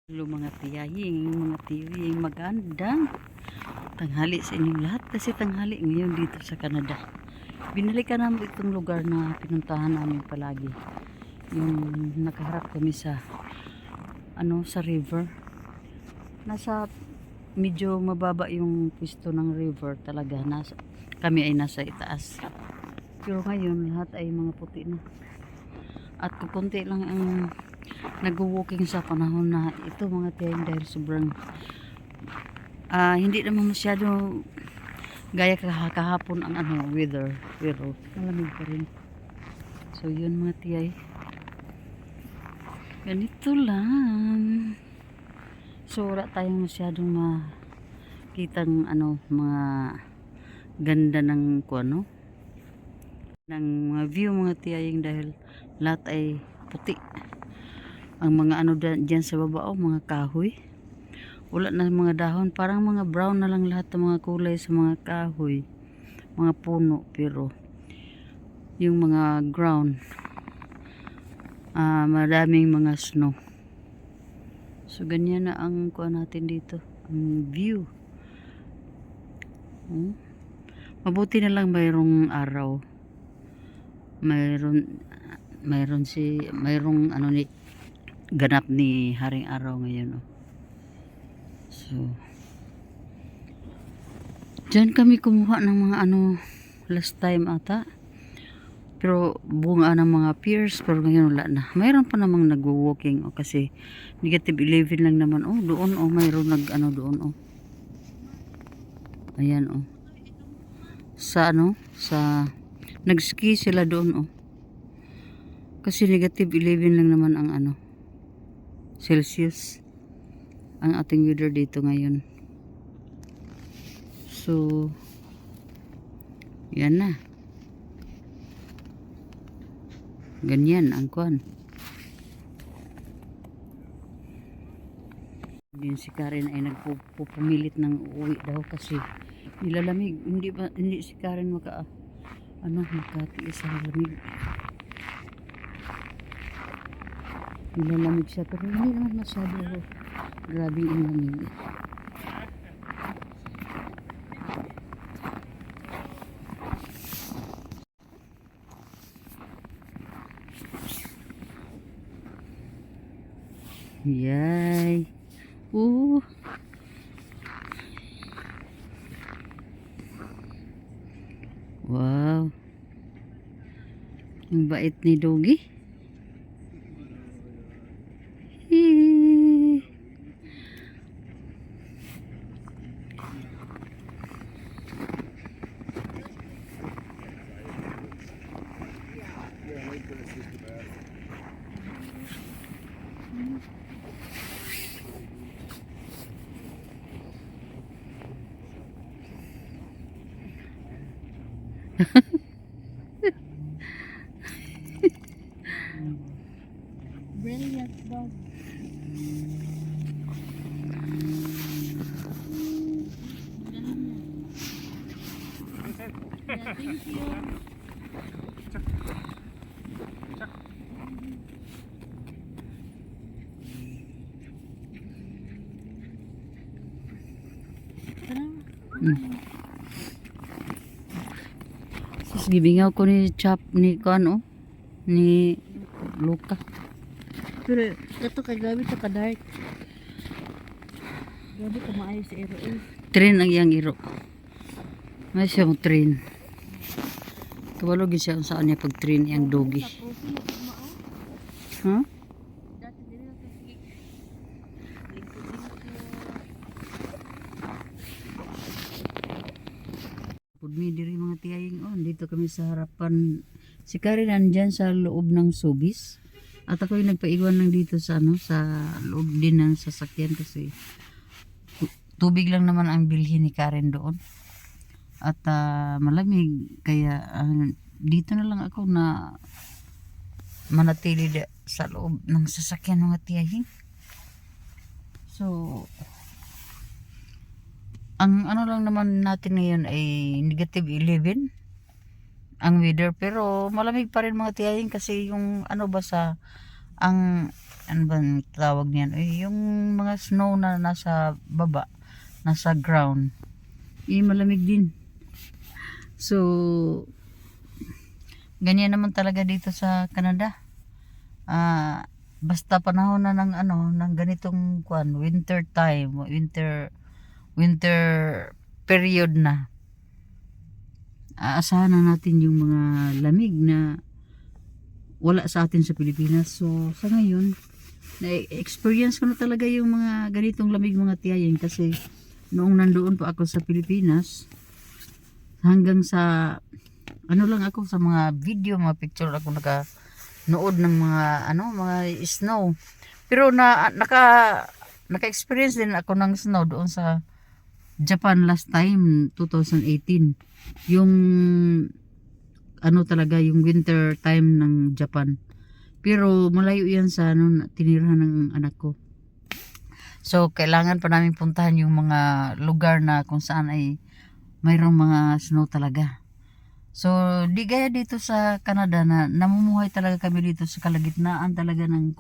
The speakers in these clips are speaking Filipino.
Hello mga tiying, magandang tanghali sa inyong lahat kasi tanghali ngayon dito sa Canada. Binalikan namin itong lugar na pinuntahan namin palagi. Yung nakaharap kami sa sa river. Nasa medyo mababa yung pwesto ng river talaga. Kami ay nasa itaas. Pero ngayon lahat ay mga puti na. At kukunti lang ang nag-walking sa panahon na ito mga tiyang dahil sobrang hindi naman masyado gaya kahapon ang weather, pero malamig pa rin. So yun mga tiyay, ganito lang. So wala tayong masyadong makitang mga ganda ng ng mga view mga tiyaying dahil lahat ay puti. Ang mga dyan sa baba, mga kahoy. Wala na mga dahon. Parang mga brown na lang lahat ng mga kulay sa mga kahoy. Mga puno. Pero, yung mga ground, maraming mga snow. So, ganyan na ang natin dito. Ang view. Mabuti na lang mayroong araw. Mayroong ganap ni Haring Araw ngayon. So dyan kami kumuha ng mga last time ata, pero bunga ng mga pears, pero ngayon wala na. Mayroon pa namang nagwo-walking kasi -11 lang naman. Doon mayroon doon ayan sa sa nag-ski sila doon kasi -11 lang naman ang Celsius ang ating weather dito ngayon. So yan na, ganyan ang din. Si Karen ay nagpupumilit ng uwi daw kasi nilalamig. Hindi si Karen makatiis sa lamig. Nilalamig siya pero hindi naman masyado grabe ang lamig. Yay! Wow! Ang bait ni Doggy. Brilliant dog. Yeah, thank you. Sus, gibingaw ko ni Chap ni ni Luka. Pero ito kay gabi ito ka dark. Gabi ka maayos sa iro Train ang iyang iro. May siya mo train. Kabalog siya saan niya pag train iyang Doggy. Huh? Pudmi diri mga tiyaying dito kami sa harapan. Si Karen nandyan sa loob ng Subis. At ako yung nagpaiwan lang dito sa sa loob din ng sasakyan kasi tubig lang naman ang bilhin ni Karen doon. At malamig kaya dito na lang ako na manatili sa loob ng sasakyan mga tiyahing. So ang lang naman natin ngayon ay -11 ang weather, pero malamig pa rin mga tiyahing kasi yung ang ano bang tawag niyan? Yung mga snow na nasa baba, nasa ground, malamig din. So, ganyan naman talaga dito sa Canada. Basta panahon na ng ng ganitong winter time, winter period na. Aasahan na natin yung mga lamig na wala sa atin sa Pilipinas. So, sa ngayon, na-experience ko na talaga yung mga ganitong lamig mga tiyayin kasi noong nandoon pa ako sa Pilipinas, hanggang sa lang ako sa mga video, mga picture ako nood ng mga snow. Pero naka-experience din ako ng snow doon sa Japan last time, 2018. Yung talaga yung winter time ng Japan. Pero malayo yan sa tinirahan ng anak ko. So kailangan pa namin puntahan yung mga lugar na kung saan ay mayroong mga snow talaga. So, di gaya dito sa Canada na namumuhay talaga kami dito sa kalagitnaan talaga ng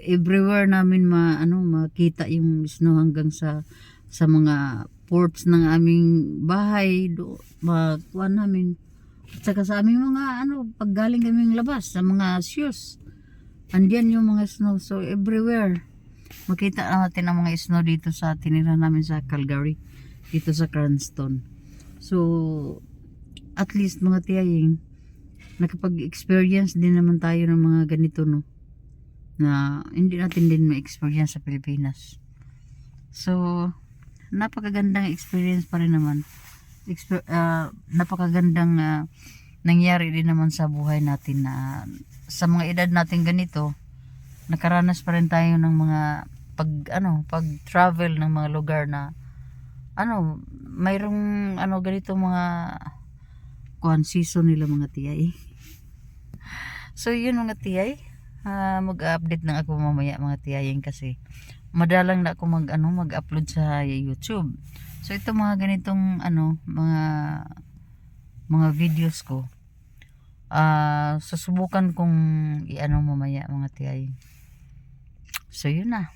everywhere namin makita yung snow hanggang sa mga ports ng aming bahay, namin. At saka sa aming mga paggaling kaming labas sa mga shoes. Andiyan yung mga snow. So, everywhere makita natin ang mga snow dito sa tinirahan namin sa Calgary, dito sa Cranston. So, at least mga tiyaying, nakapag-experience din naman tayo ng mga ganito, no? Na hindi natin din ma-experience sa Pilipinas. So, napakagandang experience pa rin naman. Napakagandang nangyari din naman sa buhay natin na sa mga edad natin ganito, nakaranas pa rin tayo ng mga pag-travel ng mga lugar na mayroong ganito mga season nila mga tiyay. So yun mga tiyay, mag-update na ako mamaya mga tiyayin kasi madalang na ako mag-upload sa YouTube. So ito mga ganitong mga videos ko. Susubukan kong mamaya mga tiyay. So yun na.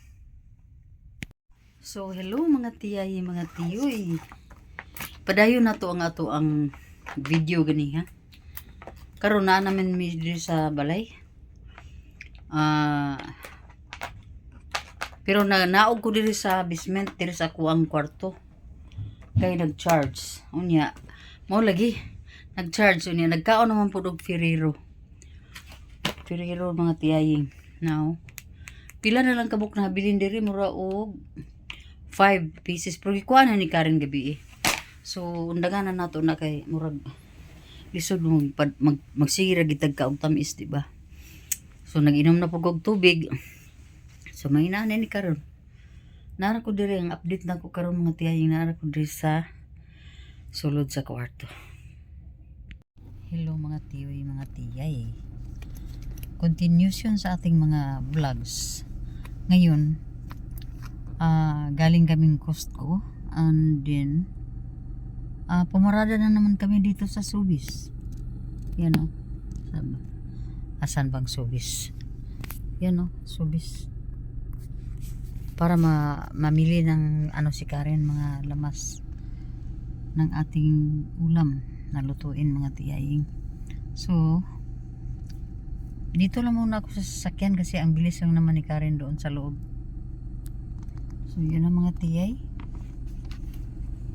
So hello mga tiyay, mga tiyoy. Padayon na to ang video gani ha. Karon na namin diri sa balay. Pero naog ko diri sa basement diri sa kuang kwarto. Kay nag-charge. Unya, mo lagi nag-charge unya nagkaon naman pud og Ferrero. Ferrero mga tiyaying. Now, pila na lang kabuk na bilin diri mura og 5 pieces pero gikuha na ni Karen gabi eh. So undangan na nato na kay murag lisod magsira gitag ka og tamis, di ba? So nag-inom na pug og tubig. So may na ni karon. Nara ko diri ang update na ko karon mga tiyay, nara ko diri sa sulod sa kwarto. Hello mga tiyoy, mga tiyay. Continuation sa ating mga vlogs. Ngayon, galing kaming Costco and then pumarada na naman kami dito sa Subis. Yan o. Asan bang Subis? Yan o, Subis. Para mamili ng si Karen mga lamas ng ating ulam na lutuin mga tiyaying. So, dito lang muna ako sa sasakyan kasi ang bilis lang naman ni Karen doon sa loob. So, yun ang mga tiyay.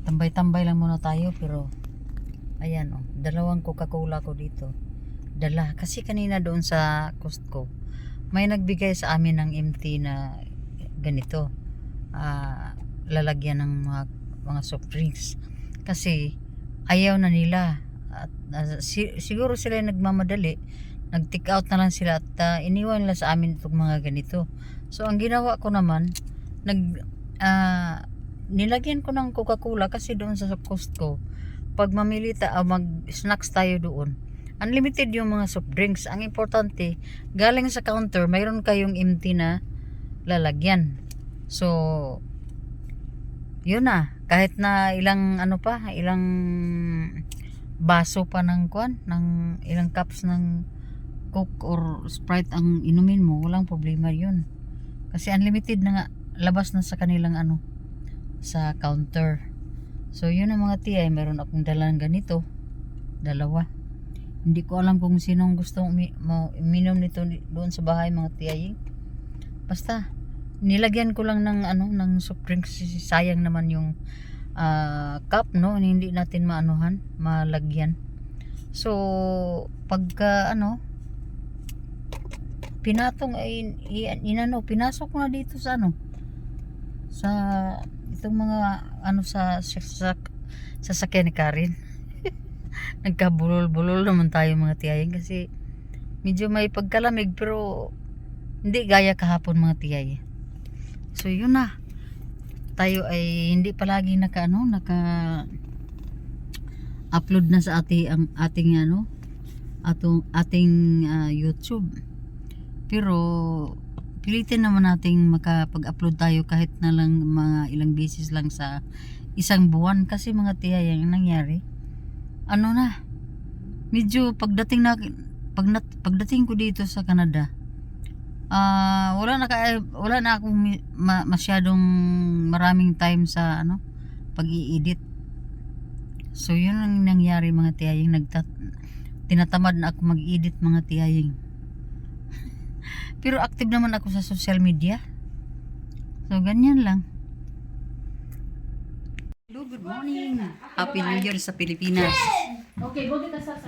Tambay-tambay lang muna tayo pero ayan dalawang Coca-Cola ko dito. Dala kasi kanina doon sa Costco may nagbigay sa amin ng empty na ganito. Lalagyan ng mga soft drinks kasi ayaw na nila at siguro sila nagmamadali, nag-take out na lang sila at iniwan nila sa amin itong mga ganito. So ang ginawa ko naman nilagyan ko ng Coca-Cola kasi doon sa Costco pag mamili mag-snacks tayo doon, unlimited yung mga soft drinks. Ang importante, galing sa counter mayroon kayong empty na lalagyan. So yun na, kahit na ilang ilang baso pa ng ilang cups ng Coke or Sprite ang inumin mo, walang problema yun. Kasi unlimited na nga, labas na sa kanilang sa counter. So yun ang mga tiyay, meron akong dalang ganito, dalawa. Hindi ko alam kung sinong gustong uminom nito doon sa bahay mga tiyay. Basta nilagyan ko lang ng ng soft drinks, sayang naman yung cup, no, hindi natin malagyan. So pagka pinatong ay pinasok ko na dito sa sa itong mga sa sasakyan ni Karen. Nagkabulol-bulol naman tayo mga tiyayin kasi medyo may pagkalamig pero hindi gaya kahapon mga tiyay. So yun na, tayo ay hindi palagi naka upload na sa ating YouTube, pero pilitin naman nating makapag-upload tayo kahit na lang mga ilang beses lang sa isang buwan. Kasi mga tiyay, ang nangyari medyo pagdating ko dito sa Canada, wala na akong masyadong maraming time sa pag-i-edit. So yun ang nangyari mga tiyaying, tinatamad na ako mag-edit mga tiyaying. Pero active naman ako sa social media. So ganyan lang. Hello, good morning. Happy New Year sa Pilipinas.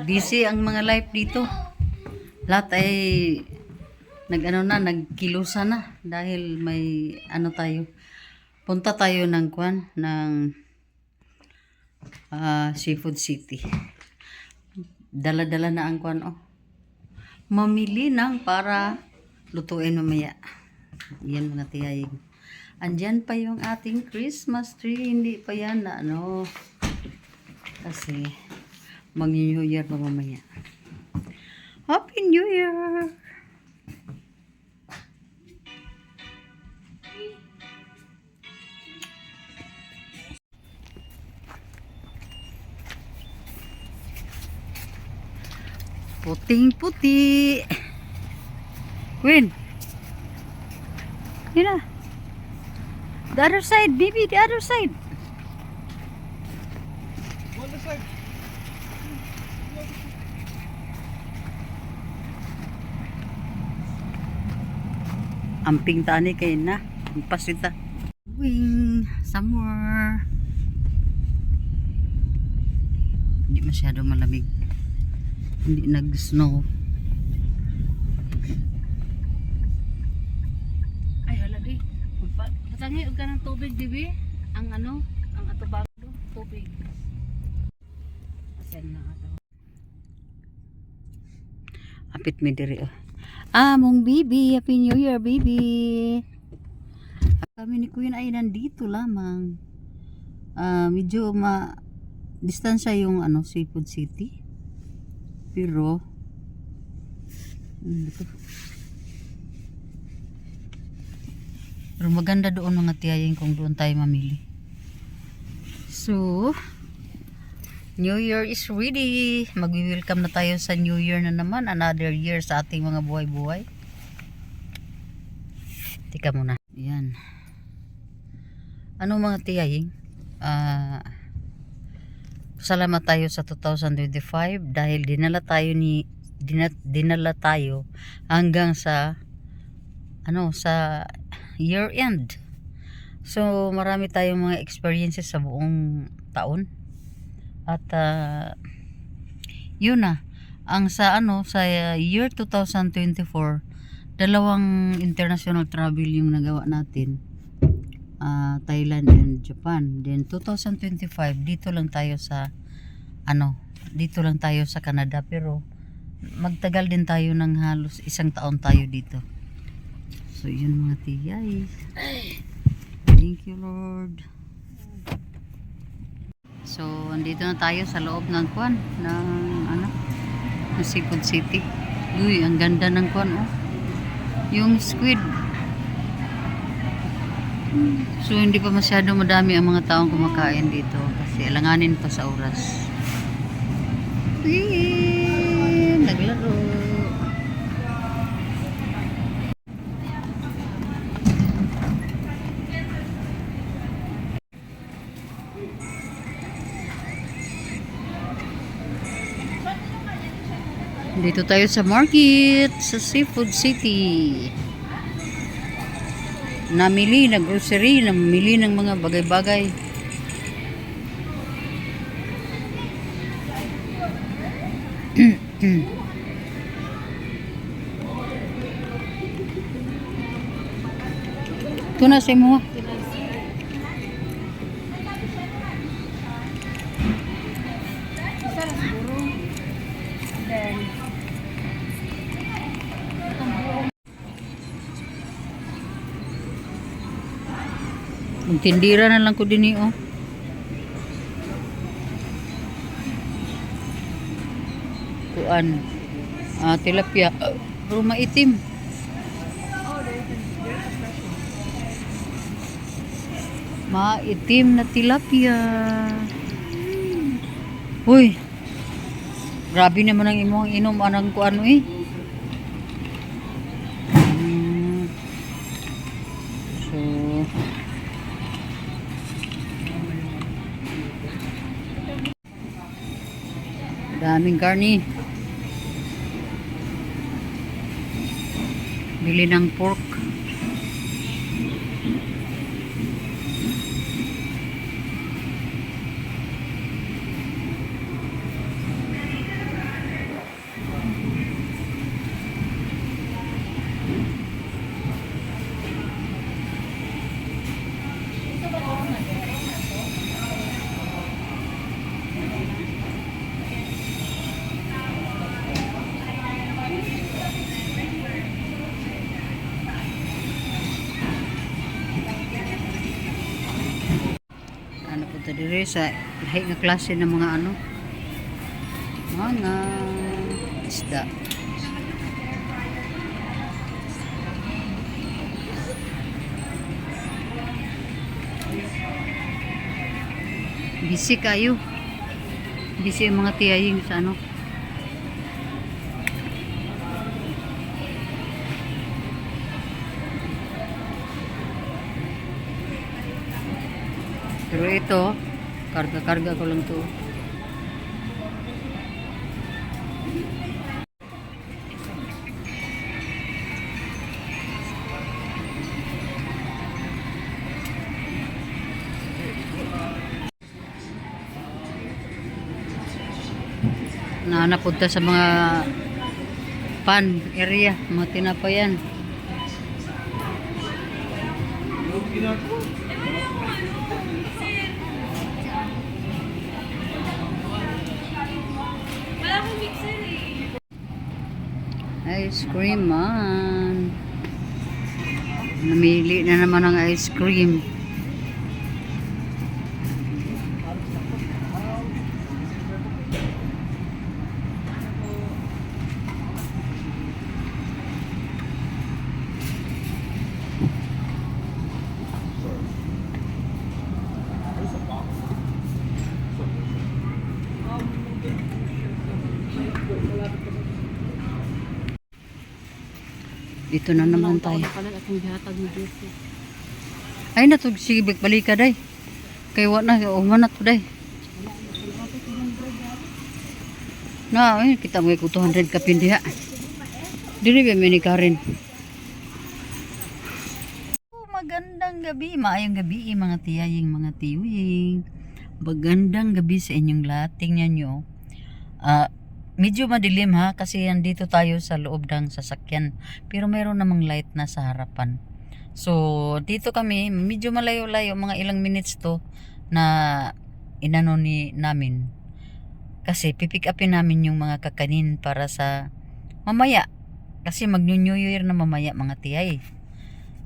Busy ang mga life dito. Lahat ay nagkilusa na dahil may tayo. Punta tayo ng Seafood City. Dala-dala na ang mamili ng para lutuin mamaya. Yan mga tiyay. Andyan pa yung ating Christmas tree. Hindi pa yan na kasi mag-New Year pa mamaya. Happy New Year! Puting-puti. Queen. Yun na. The other side, baby. The other side. Other side. Amping tani kayo na. Ampas kita. Going somewhere. Hindi masyado malamig. Hindi nag-snow. Ay hala di. Patangi og kanang tubig dibi. Ang atubang tubig. Asan na ato. Apit mi diri mong bibi, Happy New Year baby. Kami ni Kuya ay nandito lamang. Medyo distansya yung Seafood City. Pero maganda doon mga tiyayin kung doon tayo mamili. So New Year is ready. Magwi-welcome na tayo sa New Year na naman. Another year sa ating mga buhay-buhay. Tika muna. Yan. Ano mga tiyaying? Salamat tayo sa 2025 dahil dinala tayo hanggang sa sa year end. So marami tayong mga experiences sa buong taon. At yun na ang sa year 2024, dalawang international travel yung nagawa natin. Thailand and Japan. Then 2025 dito lang tayo sa Canada, pero magtagal din tayo ng halos isang taon tayo dito. So yun mga tiyay. Thank you Lord. So andito na tayo sa loob ng ng Seafood City. Uy, ang ganda ng yung squid. So hindi pa masyado madami ang mga taong kumakain dito kasi alanganin pa sa oras. Naglaro. Dito tayo sa market, sa Seafood City. Namili, nag-grocery, namili ng mga bagay-bagay. Ito na sa mo. Isa na siguro. Then, itong buong Magtindira na lang ko din oh. Kuan. Tilapia. Pero maitim. Maitim na tilapia. Uy. Grabe naman ang imong inom anang kuan eh. So daming karni. Bili ng pork. Ano po ito dire sa lahi nga klase ng mga ano mga isda. Busy kayo. Busy ang mga tiyaying sa ano. Pero ito, karga-karga ko lang to. Napunta sa mga pan area, mga tinapayan. Ice cream man. Namili na naman ng ice cream. Dito na naman tayo. pala akong gihatag mo dito. Ay natug sige balik ka day. Kay wa na uman na to day. Na kita mo ko 200 ka pindiha. Dili ba ni Karen? Magandang gabi, maayong gabi mga tiyaying, mga tiwing. Magandang gabi sa inyong lahat. Tingnan nyo. Medyo madilim ha kasi andito tayo sa loob ng sasakyan. Pero mayroon namang light na sa harapan. So dito kami, medyo malayo-layo, mga ilang minutes to na inano namin. Kasi pipick upin namin yung mga kakanin para sa mamaya. Kasi mag-New Year na mamaya mga tiyay.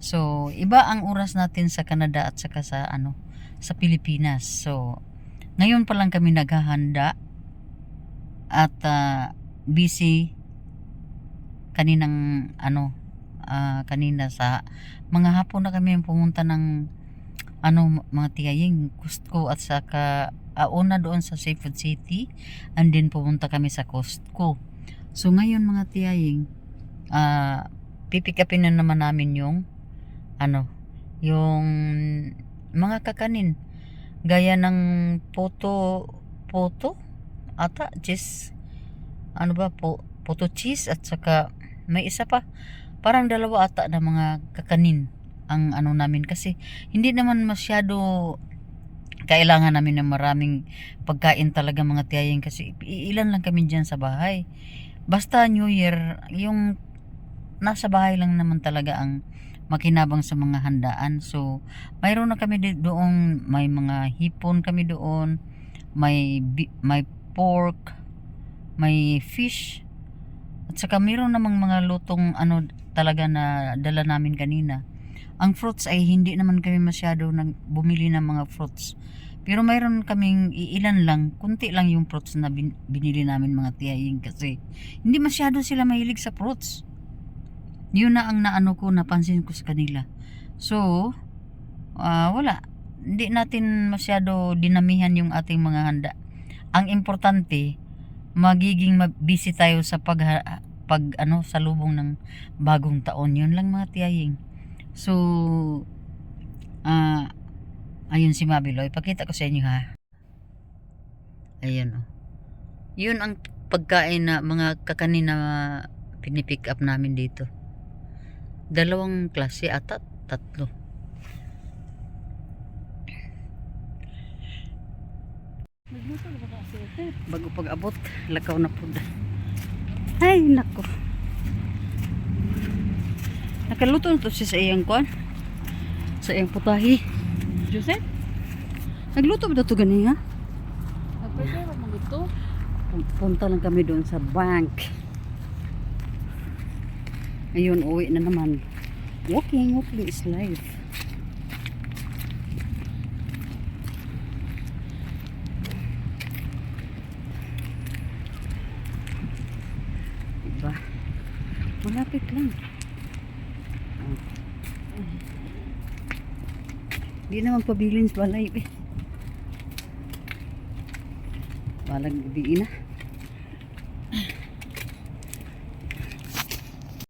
So iba ang oras natin sa Canada at saka sa sa Pilipinas. So ngayon pa lang kami naghahanda at busy kaninang kanina sa mga hapon na kami pumunta ng mga tiyaying Costco at saka una doon sa Seafood City and then pumunta kami sa Costco. So ngayon mga tiyaying pipick upin na naman namin yung yung mga kakanin gaya ng poto ata just photo cheese at saka may isa pa. Parang dalawa ata na mga kakanin ang ano namin kasi hindi naman masyado kailangan namin ng maraming pagkain talaga mga tiyaying kasi ilan lang kami dyan sa bahay. Basta New Year, yung nasa bahay lang naman talaga ang makinabang sa mga handaan. So, mayroon na kami doon, may mga hipon kami doon, may pork, may fish, at saka mayroon namang mga lutong ano talaga na dala namin kanina. Ang fruits ay hindi naman kami masyado bumili ng mga fruits. Pero mayroon kaming ilan lang, kunti lang yung fruits na binili namin mga tiyaying kasi hindi masyado sila mahilig sa fruits. Yun na ang naano ko, napansin ko sa kanila. So, wala. Hindi natin masyado dinamihan yung ating mga handa. Ang importante, magiging busy tayo sa sa lubong ng bagong taon. Yun lang mga tiyaying. So, ayun si Mabiloy. Pakita ko sa inyo ha. Ayan o. Yun ang pagkain na mga kakanin na pinipick up namin dito. 2 klase ata, 3. Nagluto na ba kasi ito? Bago pag-abot, lakaw na po. Ay, nako. Nakaluto na to siya sa iyang kwan. Sa iyang putahi. Joseph? Nagluto ba ito gani ha? Nagprepare mo ito? Punta lang kami doon sa bank. Ayun, uwi na naman. Walking is life. Diba? Malapit lang. Hindi na magpabilin sa balay. Balag gabi na.